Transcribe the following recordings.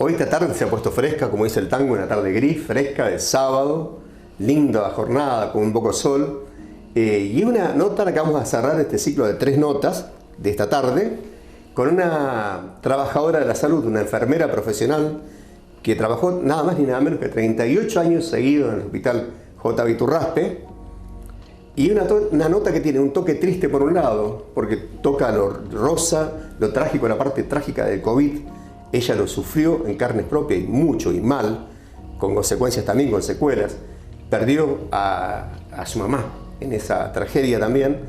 Hoy esta tarde se ha puesto fresca, como dice el tango, una tarde gris, fresca, de sábado, linda jornada, con un poco de sol. Y una nota la que vamos a cerrar este ciclo de 3 notas de esta tarde, con una trabajadora de la salud, una enfermera profesional, que trabajó nada más ni nada menos que 38 años seguidos en el hospital J. Iturraspe. Y una nota que tiene un toque triste por un lado, porque toca lo rosa, lo trágico, la parte trágica del COVID. Ella lo sufrió en carnes propias y mucho y mal, con consecuencias también, con secuelas. Perdió a su mamá en esa tragedia también,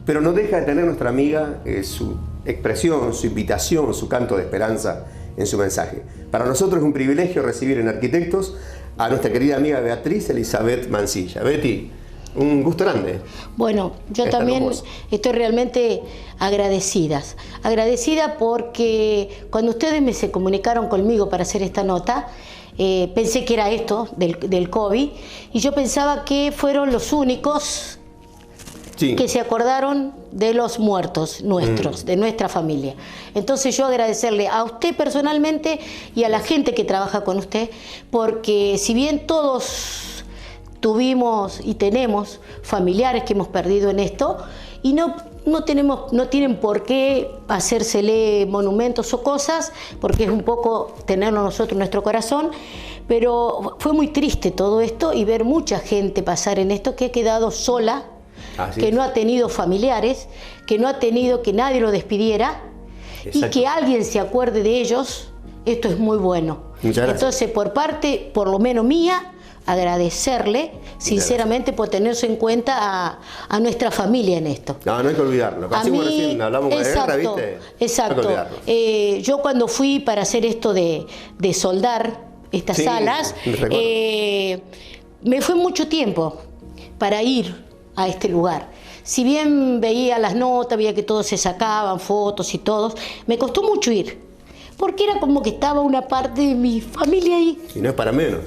pero no deja de tener nuestra amiga su expresión, su invitación, su canto de esperanza en su mensaje. Para nosotros es un privilegio recibir en Arquitectos a nuestra querida amiga Beatriz Elizabeth Mancilla. Betty, un gusto grande. Bueno, yo también estoy realmente agradecida porque cuando ustedes se comunicaron conmigo para hacer esta nota, pensé que era esto del COVID, y yo pensaba que fueron los únicos que se acordaron de los muertos nuestros, de nuestra familia. Entonces yo agradecerle a usted personalmente y a la gente que trabaja con usted, porque si bien todos tuvimos y tenemos familiares que hemos perdido en esto, y no tienen por qué hacérsele monumentos o cosas, porque es un poco tenerlo nosotros en nuestro corazón, pero fue muy triste todo esto y ver mucha gente pasar en esto que ha quedado sola, que no ha tenido familiares, que no ha tenido que nadie lo despidiera. Exacto. Y que alguien se acuerde de ellos. Esto es muy bueno. Entonces, por parte, por lo menos mía, agradecerle sinceramente por tenerse en cuenta a nuestra familia en esto. No hay que olvidarlo. Así como recién hablamos de guerra, ¿viste? Exacto. No hay que olvidarlo. Yo cuando fui para hacer esto de soldar estas salas, me fue mucho tiempo para ir a este lugar. Si bien veía las notas, veía que todos se sacaban fotos y todos, me costó mucho ir, porque era como que estaba una parte de mi familia ahí. Y no es para menos.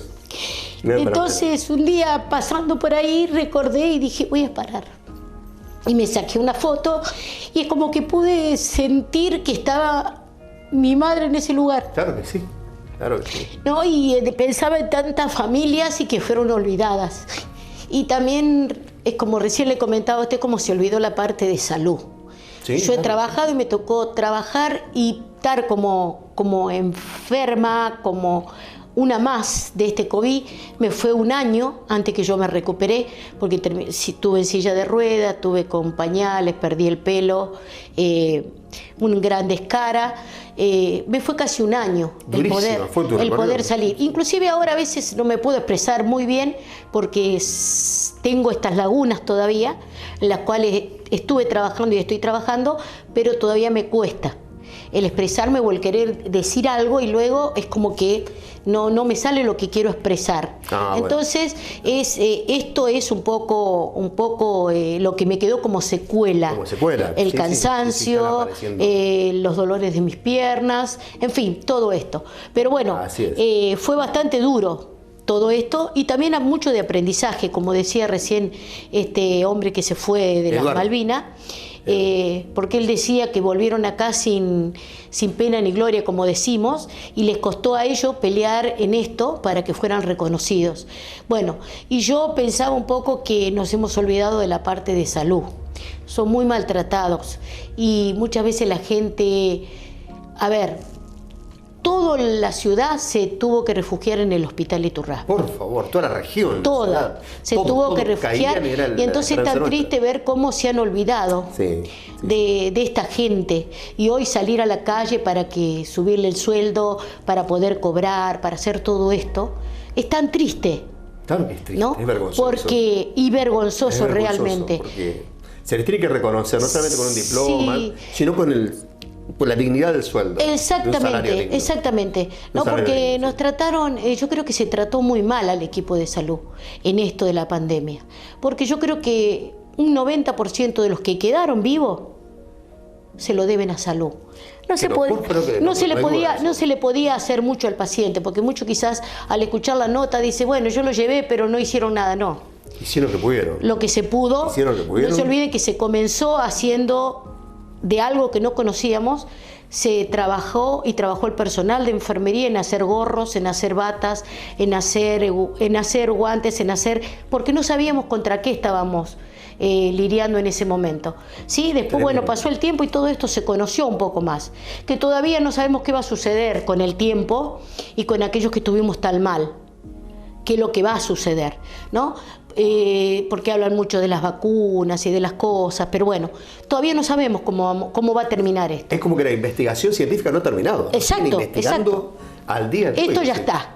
Entonces, un día pasando por ahí, recordé y dije, voy a parar. Y me saqué una foto y es como que pude sentir que estaba mi madre en ese lugar. Claro que sí, claro que sí. ¿No? Y pensaba en tantas familias y que fueron olvidadas. Y también, es como recién le comentaba a usted, como se olvidó la parte de salud. Sí, yo he trabajado y me tocó trabajar y estar como enferma, como una más de este COVID. Me fue un año antes que yo me recuperé, porque estuve en silla de ruedas, tuve con pañales, perdí el pelo, un gran descara. Me fue casi un año el poder salir. Inclusive ahora a veces no me puedo expresar muy bien porque tengo estas lagunas todavía, en las cuales estuve trabajando y estoy trabajando, pero todavía me cuesta el expresarme o el querer decir algo y luego es como que no me sale lo que quiero expresar. Entonces, esto es un poco lo que me quedó como secuela. Como secuela. El cansancio, los dolores de mis piernas, en fin, todo esto. Pero bueno, fue bastante duro todo esto y también mucho de aprendizaje, como decía recién este hombre que se fue de las Malvinas. Porque él decía que volvieron acá sin pena ni gloria, como decimos, y les costó a ellos pelear en esto para que fueran reconocidos. Bueno, y yo pensaba un poco que nos hemos olvidado de la parte de salud. Son muy maltratados y muchas veces la gente, toda la ciudad se tuvo que refugiar en el hospital Iturraspe. Por favor, toda la región. Toda. Se tuvo que refugiar y entonces es tan triste ver cómo se han olvidado de esta gente. Y hoy salir a la calle para que subirle el sueldo, para poder cobrar, para hacer todo esto, es tan triste. Claro que es triste, ¿no? Es vergonzoso. Y vergonzoso realmente. Porque se les tiene que reconocer, no solamente con un diploma, sino con la dignidad del sueldo. Exactamente. No, porque nos trataron, yo creo que se trató muy mal al equipo de salud en esto de la pandemia. Porque yo creo que un 90% de los que quedaron vivos se lo deben a salud. No se le podía hacer mucho al paciente, porque mucho quizás al escuchar la nota dice, bueno, yo lo llevé, pero no hicieron nada, no. Hicieron lo que pudieron. Lo que se pudo. Hicieron lo que pudieron. No se olviden que se comenzó haciendo de algo que no conocíamos, se trabajó y trabajó el personal de enfermería en hacer gorros, en hacer batas, en hacer guantes, porque no sabíamos contra qué estábamos lidiando en ese momento. ¿Sí? Después, bueno, pasó el tiempo y todo esto se conoció un poco más. Que todavía no sabemos qué va a suceder con el tiempo y con aquellos que estuvimos tan mal. Qué es lo que va a suceder, ¿no? Porque hablan mucho de las vacunas y de las cosas, pero bueno, todavía no sabemos cómo va a terminar esto. Es como que la investigación científica no ha terminado. Exacto, exacto. Al día de hoy. Esto ya está.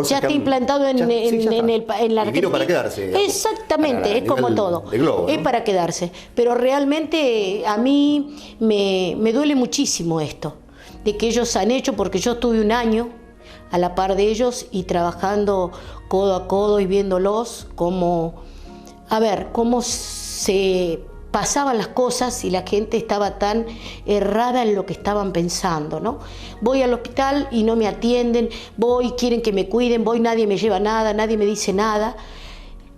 Ya está implantado en la Argentina. Vino para quedarse. Digamos. Exactamente, es como todo. Globo, es ¿no? para quedarse. Pero realmente a mí me duele muchísimo esto, de que ellos han hecho, porque yo estuve un año a la par de ellos y trabajando codo a codo y viéndolos cómo se pasaban las cosas y la gente estaba tan errada en lo que estaban pensando, ¿no? Voy al hospital y no me atienden, voy, quieren que me cuiden, voy, nadie me lleva nada, nadie me dice nada.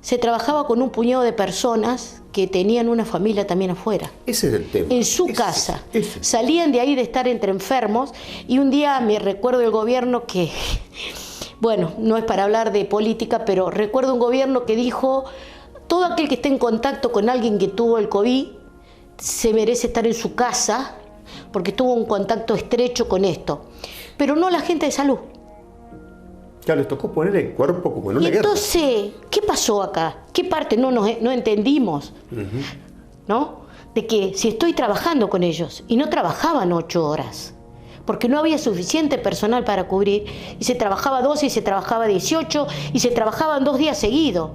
Se trabajaba con un puñado de personas que tenían una familia también afuera. Ese es el tema. En su casa. Salían de ahí de estar entre enfermos y un día me recuerdo el gobierno que, bueno, no es para hablar de política, pero recuerdo un gobierno que dijo: todo aquel que esté en contacto con alguien que tuvo el COVID se merece estar en su casa porque tuvo un contacto estrecho con esto. Pero no la gente de salud. Claro, les tocó poner el cuerpo como en una guerra. Entonces, ¿qué pasó acá? ¿Qué parte no entendimos? ¿No? De que si estoy trabajando con ellos, y no trabajaban 8 horas, porque no había suficiente personal para cubrir, y se trabajaba 12, y se trabajaba 18, y se trabajaban 2 días seguidos,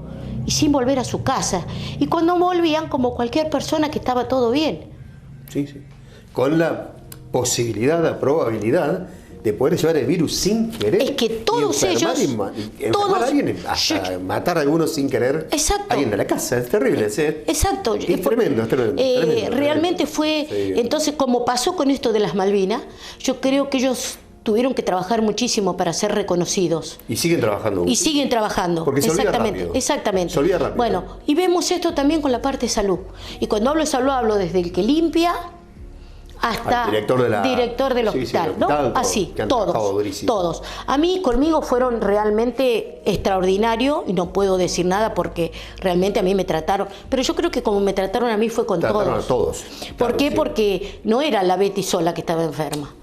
y sin volver a su casa. Y cuando volvían, como cualquier persona, que estaba todo bien. Sí, sí. Con la posibilidad, la probabilidad de poder llevar el virus sin querer. Es que todos ellos, enfermar a alguien, hasta matar a algunos sin querer. Exacto. Alguien de la casa, es terrible. Exacto. Es tremendo, tremendo. Realmente fue, sí. Entonces, como pasó con esto de las Malvinas, yo creo que ellos tuvieron que trabajar muchísimo para ser reconocidos. Y siguen trabajando. Y siguen trabajando. Porque se olvida rápido. Exactamente. Se olvida rápido. Bueno, y vemos esto también con la parte de salud. Y cuando hablo de salud, hablo desde el que limpia hasta director del hospital, sí, ¿no? Así, todos. A mí, conmigo fueron realmente extraordinarios y no puedo decir nada porque realmente a mí me trataron, pero yo creo que como me trataron a mí fue con todos. ¿Por qué? Sí. Porque no era la Betty sola que estaba enferma.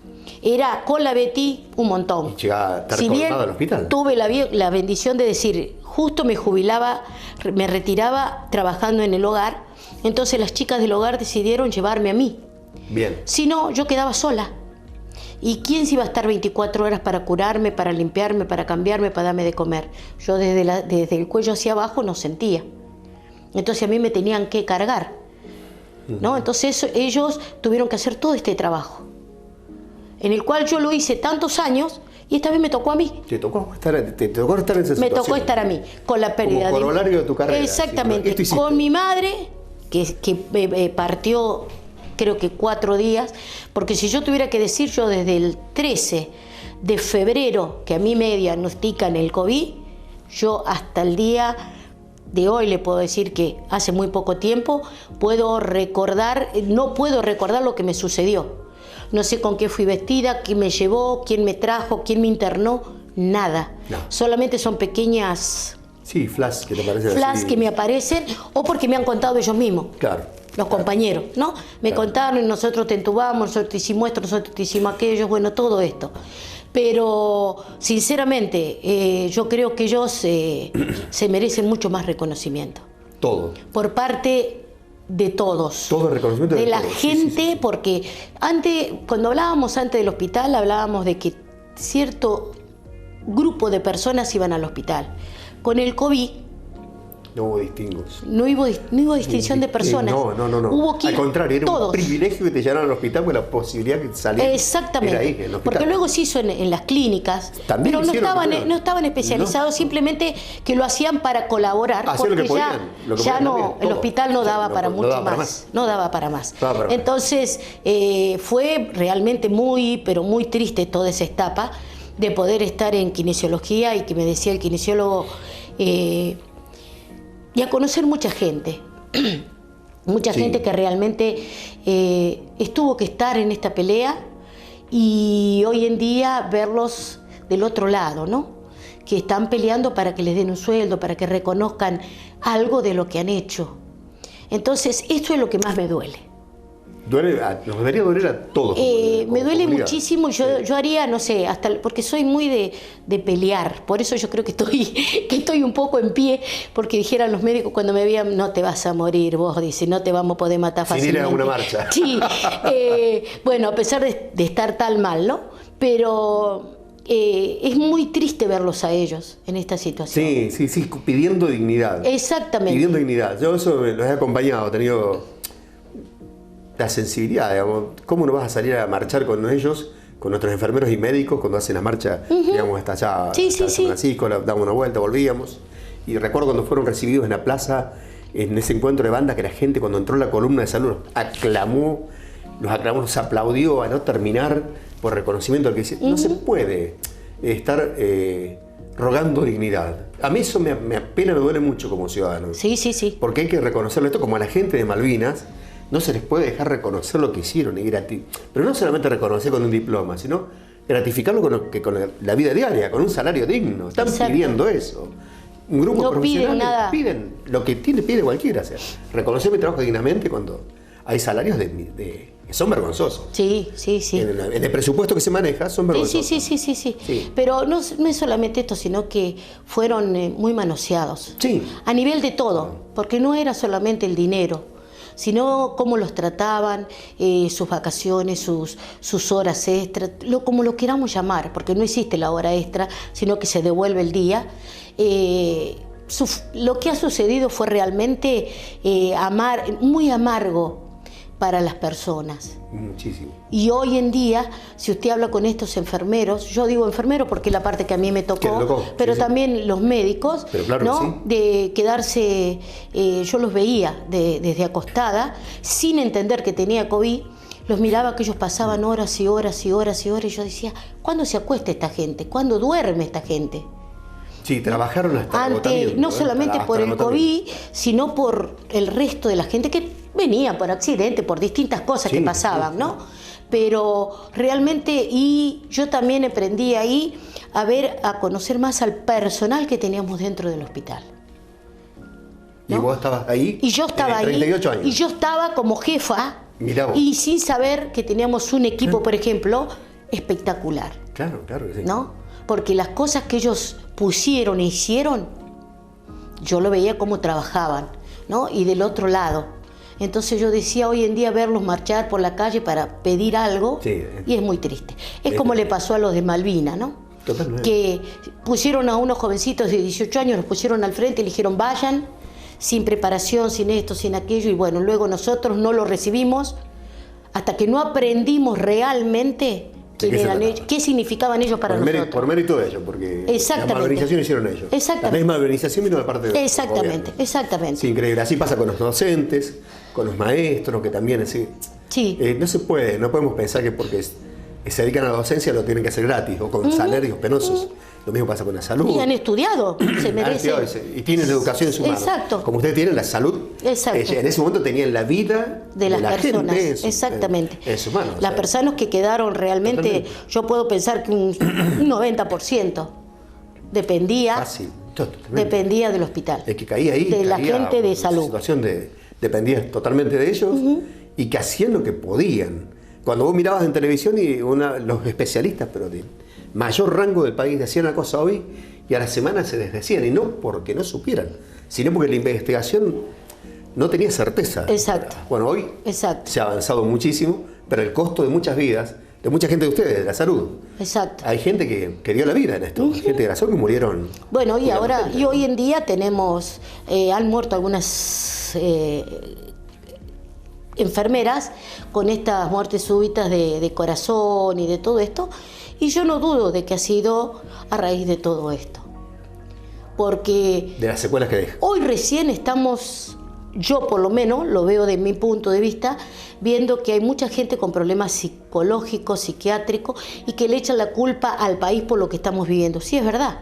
Era con la Betty un montón. Y llegaba a estar colmada al hospital. Tuve la bendición de decir, justo me jubilaba, me retiraba trabajando en el hogar, entonces las chicas del hogar decidieron llevarme a mí. Bien. Si no, yo quedaba sola. ¿Y quién se iba a estar 24 horas para curarme, para limpiarme, para cambiarme, para darme de comer? Yo desde el cuello hacia abajo no sentía. Entonces a mí me tenían que cargar, ¿no? Entonces ellos tuvieron que hacer todo este trabajo, en el cual yo lo hice tantos años y esta vez me tocó a mí. Te tocó estar en esa situación. Me tocó estar a mí, con la pérdida como corolario de tu carrera. Exactamente, ¿sí? Con mi madre, que partió creo que 4 días, porque si yo tuviera que decir, yo desde el 13 de febrero, que a mí me diagnostican el COVID, yo hasta el día de hoy le puedo decir que hace muy poco tiempo no puedo recordar lo que me sucedió. No sé con qué fui vestida, quién me llevó, quién me trajo, quién me internó, nada. No. Solamente son pequeñas... Sí, flash que te aparecen. Flash que me aparecen, o porque me han contado ellos mismos. Claro. Los compañeros, ¿no? Me contaron, nosotros te entubamos, nosotros te hicimos esto, nosotros te hicimos aquello, bueno, todo esto. Pero, sinceramente, yo creo que ellos se merecen mucho más reconocimiento. Todo. Por parte de todos. Todo el reconocimiento de la todos. gente, sí. Porque cuando hablábamos antes del hospital, hablábamos de que cierto grupo de personas iban al hospital. Con el COVID, no hubo distingos. No hubo distinción de personas. No. Hubo que al contrario, era todos. Un privilegio que te llevaran al hospital con la posibilidad de salir. Exactamente. Era ahí, en el hospital. Porque luego se hizo en las clínicas, también pero no estaban especializados, simplemente que lo hacían para colaborar. Porque lo que el hospital no daba para mucho más. No daba para más. Entonces, fue realmente pero muy triste toda esa etapa de poder estar en kinesiología y que me decía el kinesiólogo... y a conocer mucha gente, gente que realmente tuvo que estar en esta pelea y hoy en día verlos del otro lado, ¿no? Que están peleando para que les den un sueldo, para que reconozcan algo de lo que han hecho. Entonces, esto es lo que más me duele. Nos debería doler a todos. Me duele muchísimo y yo haría, no sé, hasta porque soy muy de pelear. Por eso yo creo que estoy un poco en pie, porque dijeran los médicos cuando me veían, no te vas a morir, vos, dice, no te vamos a poder matar fácilmente. Sin ir a una marcha. Sí, bueno, a pesar de estar tan mal, ¿no? Pero es muy triste verlos a ellos en esta situación. Sí, pidiendo dignidad. Exactamente. Pidiendo dignidad. Yo eso los he acompañado, he tenido la sensibilidad, digamos. ¿Cómo no vas a salir a marchar con ellos, con nuestros enfermeros y médicos, cuando hacen la marcha, digamos, hasta allá, hasta San Francisco, damos una vuelta, volvíamos? Y recuerdo cuando fueron recibidos en la plaza, en ese encuentro de banda, que la gente cuando entró la columna de salud los aclamó, los aplaudió a no terminar por reconocimiento al que dice, no se puede estar rogando dignidad. A mí eso me apena, me duele mucho como ciudadano. Sí. Porque hay que reconocerlo esto, como a la gente de Malvinas, no se les puede dejar reconocer lo que hicieron, pero no solamente reconocer con un diploma, sino gratificarlo con la vida diaria, con un salario digno. Están pidiendo eso. Un grupo no profesional piden lo que pide cualquiera. O sea, reconocer mi trabajo dignamente cuando hay salarios que son vergonzosos. Sí. En el presupuesto que se maneja son vergonzosos. Sí. Pero no es solamente esto, sino que fueron muy manoseados. Sí. A nivel de todo, porque no era solamente el dinero, sino cómo los trataban, sus vacaciones, sus horas extras, como lo queramos llamar, porque no existe la hora extra, sino que se devuelve el día. Lo que ha sucedido fue realmente muy amargo para las personas. Muchísimo. Y hoy en día, si usted habla con estos enfermeros, yo digo enfermeros porque es la parte que a mí me tocó, pero también los médicos, claro, ¿no? De quedarse, yo los veía desde acostada, sin entender que tenía COVID, los miraba que ellos pasaban horas y horas y horas y horas, y yo decía, ¿cuándo se acuesta esta gente? ¿Cuándo duerme esta gente? Sí, trabajaron hasta el agotamiento, no solamente por el COVID, sino por el resto de la gente que venía por accidente, por distintas cosas que pasaban, ¿no? Pero realmente, y yo también aprendí ahí a conocer más al personal que teníamos dentro del hospital, ¿no? ¿Y vos estabas ahí? Y yo estaba ahí. 38 años. Y yo estaba como jefa. Mirá vos. Y sin saber que teníamos un equipo, por ejemplo, espectacular. Claro que sí. ¿No? Porque las cosas que ellos pusieron e hicieron, yo lo veía cómo trabajaban, ¿no? Y del otro lado. Entonces yo decía, hoy en día verlos marchar por la calle para pedir algo, y es muy triste. Es como le pasó a los de Malvinas, ¿no? Totalmente. Que pusieron a unos jovencitos de 18 años, los pusieron al frente y le dijeron, vayan, sin preparación, sin esto, sin aquello, y bueno, luego nosotros no lo recibimos hasta que no aprendimos realmente qué significaban ellos para nosotros. Por mérito de ellos, porque la malversación hicieron ellos. Exactamente. La misma malversación vino de parte de ellos. Exactamente. Sí, increíble. Así pasa con los docentes, con los maestros, que también así. Sí. No se puede, no podemos pensar que porque se dedican a la docencia lo tienen que hacer gratis o con salarios penosos. Lo mismo pasa con la salud. Y han estudiado, se merecen. Y tienen educación en su mano. Exacto. Como ustedes tienen la salud. Exacto. En ese momento tenían la vida de las personas. Gente Exactamente. En sus manos. Las personas que quedaron realmente, yo puedo pensar que un 90% dependía del hospital. El que caía ahí. De la gente de salud. La situación dependía totalmente de ellos y que hacían lo que podían. Cuando vos mirabas en televisión y los especialistas, pero de mayor rango del país, decían una cosa hoy y a la semana se desdecían, y no porque no supieran, sino porque la investigación no tenía certeza. Exacto. Bueno, hoy se ha avanzado muchísimo, pero el costo de muchas vidas, de mucha gente de ustedes, de la salud. Exacto. Hay gente que dio la vida en esto, gente de la salud que murieron. Bueno, y hoy en día tenemos, han muerto algunas enfermeras con estas muertes súbitas de corazón y de todo esto, y yo no dudo de que ha sido a raíz de todo esto, porque de las secuelas que deja. Hoy recién estamos, yo por lo menos lo veo de mi punto de vista, viendo que hay mucha gente con problemas psicológicos, psiquiátricos, y que le echan la culpa al país por lo que estamos viviendo. Sí, es verdad,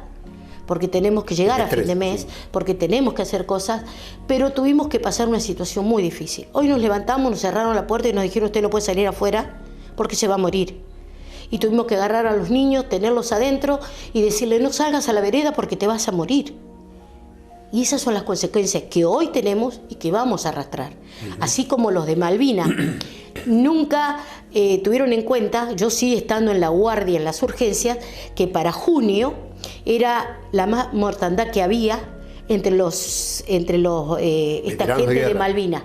porque tenemos que llegar a fin de mes, porque tenemos que hacer cosas, pero tuvimos que pasar una situación muy difícil. Hoy nos levantamos, nos cerraron la puerta y nos dijeron, usted no puede salir afuera porque se va a morir. y tuvimos que agarrar a los niños, tenerlos adentro y decirle no salgas a la vereda porque te vas a morir. Y esas son las consecuencias que hoy tenemos y que vamos a arrastrar. Así como los de Malvinas nunca tuvieron en cuenta, yo sí estando en la guardia, en las urgencias, que para junio era la más mortandad que había entre esta gente de Malvinas.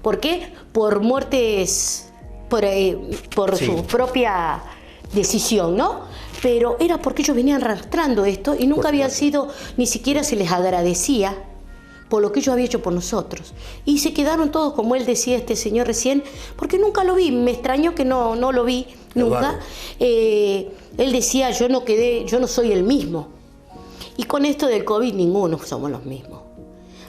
¿Por qué? Por muertes, por su propia decisión, ¿no? Pero era porque ellos venían arrastrando esto y nunca habían sido, ni siquiera se les agradecía por lo que ellos habían hecho por nosotros. Y se quedaron todos, como él decía este señor recién, porque nunca lo vi, me extrañó que no lo vi nunca. Él decía, yo no soy el mismo. Y con esto del COVID ninguno somos los mismos.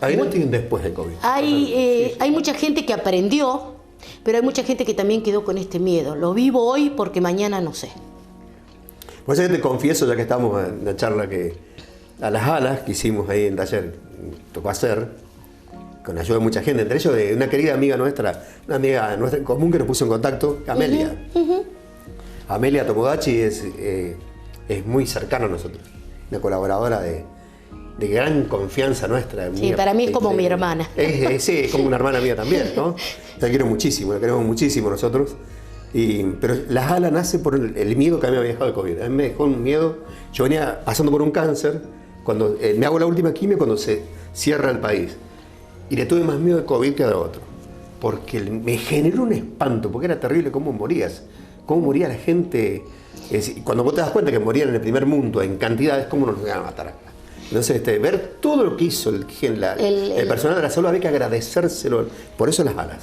Hay un antes y un después del COVID. Hay mucha gente que aprendió, pero hay mucha gente que también quedó con este miedo. Lo vivo hoy porque mañana no sé. Pues ya te confieso, ya que estamos en la charla, que a las alas que hicimos ahí en taller, tocó hacer, con ayuda de mucha gente, entre ellos de una querida amiga nuestra, una amiga nuestra en común que nos puso en contacto, Amelia. Amelia Tomodachi es muy cercana a nosotros, una colaboradora de gran confianza nuestra. Sí, para mí es como mi hermana. Sí, es como una hermana mía también, ¿no? La quiero muchísimo, la queremos muchísimo nosotros. Pero las alas nace por el miedo que a mí me había dejado el COVID. A mí me dejó un miedo. Yo venía pasando por un cáncer, cuando me hago la última quimio cuando se cierra el país. Y le tuve más miedo al COVID que a otro. Porque me generó un espanto, porque era terrible cómo morías. Cómo moría la gente. Cuando vos te das cuenta que morían en el primer mundo, en cantidades, ¿cómo nos iban a matar acá? Entonces, ver todo lo que hizo el personal de la salud, había que agradecérselo. Por eso las alas.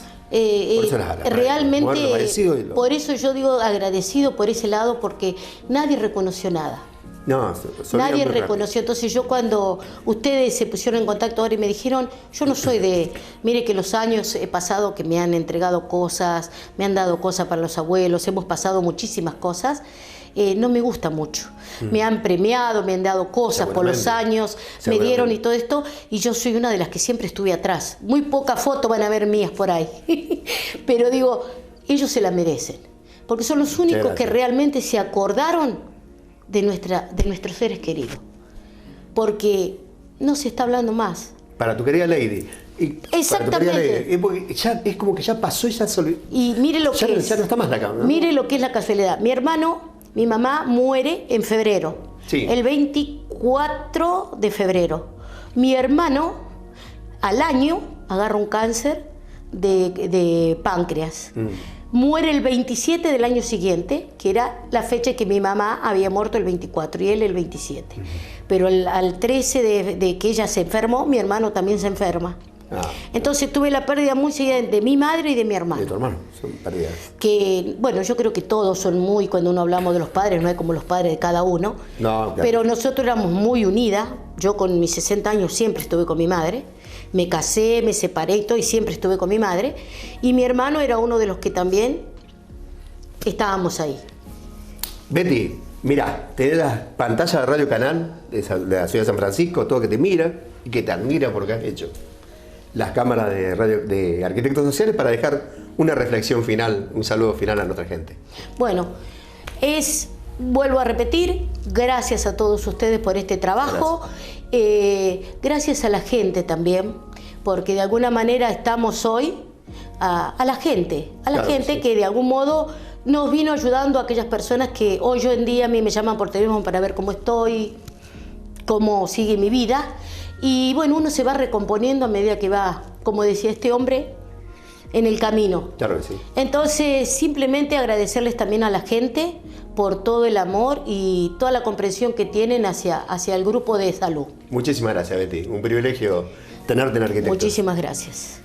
Realmente, por eso yo digo agradecido por ese lado, porque nadie reconoció nada. No, nadie reconoció. Entonces yo cuando ustedes se pusieron en contacto ahora y me dijeron, yo no soy de, mire que los años he pasado que me han entregado cosas, me han dado cosas para los abuelos, hemos pasado muchísimas cosas. No me gusta mucho. Me han premiado, me han dado cosas por los años, me dieron y todo esto, y yo soy una de las que siempre estuve atrás. Muy pocas fotos van a ver mías por ahí, pero digo, ellos se la merecen, porque son los únicos que realmente se acordaron de nuestros seres queridos, porque no se está hablando más. Para tu querida Lady. Exactamente. Porque ya, es como que ya pasó y ya se olvidó. Y mire lo que es. Ya no está más la cama, ¿no? Mire lo que es la casualidad. Mi mamá muere en febrero, el 24 de febrero. Mi hermano al año agarra un cáncer de páncreas. Muere el 27 del año siguiente, que era la fecha que mi mamá había muerto el 24 y él el 27. Pero al 13 de que ella se enfermó, mi hermano también se enferma. Entonces tuve la pérdida muy seguida de mi madre y de mi hermano. De tu hermano, son pérdidas. Que, bueno, yo creo que todos son muy, cuando uno hablamos de los padres, no es como los padres de cada uno. No, claro. Pero nosotros éramos muy unidas. Yo con mis 60 años siempre estuve con mi madre. Me casé, me separé y todo, y siempre estuve con mi madre. Y mi hermano era uno de los que también estábamos ahí. Betty, mira, tenés la pantalla de Radio Canal de la ciudad de San Francisco, todo que te mira y que te admira por lo que has hecho. Las cámaras de Arquitectos Sociales para dejar una reflexión final, un saludo final a nuestra gente. Bueno, vuelvo a repetir, gracias a todos ustedes por este trabajo, gracias a la gente también, porque de alguna manera estamos hoy a la gente, que de algún modo nos vino ayudando a aquellas personas que hoy en día a mí me llaman por teléfono para ver cómo estoy, cómo sigue mi vida. Y bueno, uno se va recomponiendo a medida que va, como decía este hombre, en el camino. Claro que sí. Entonces, simplemente agradecerles también a la gente por todo el amor y toda la comprensión que tienen hacia el grupo de salud. Muchísimas gracias, Betty. Un privilegio tenerte en Arquitectos. Muchísimas gracias.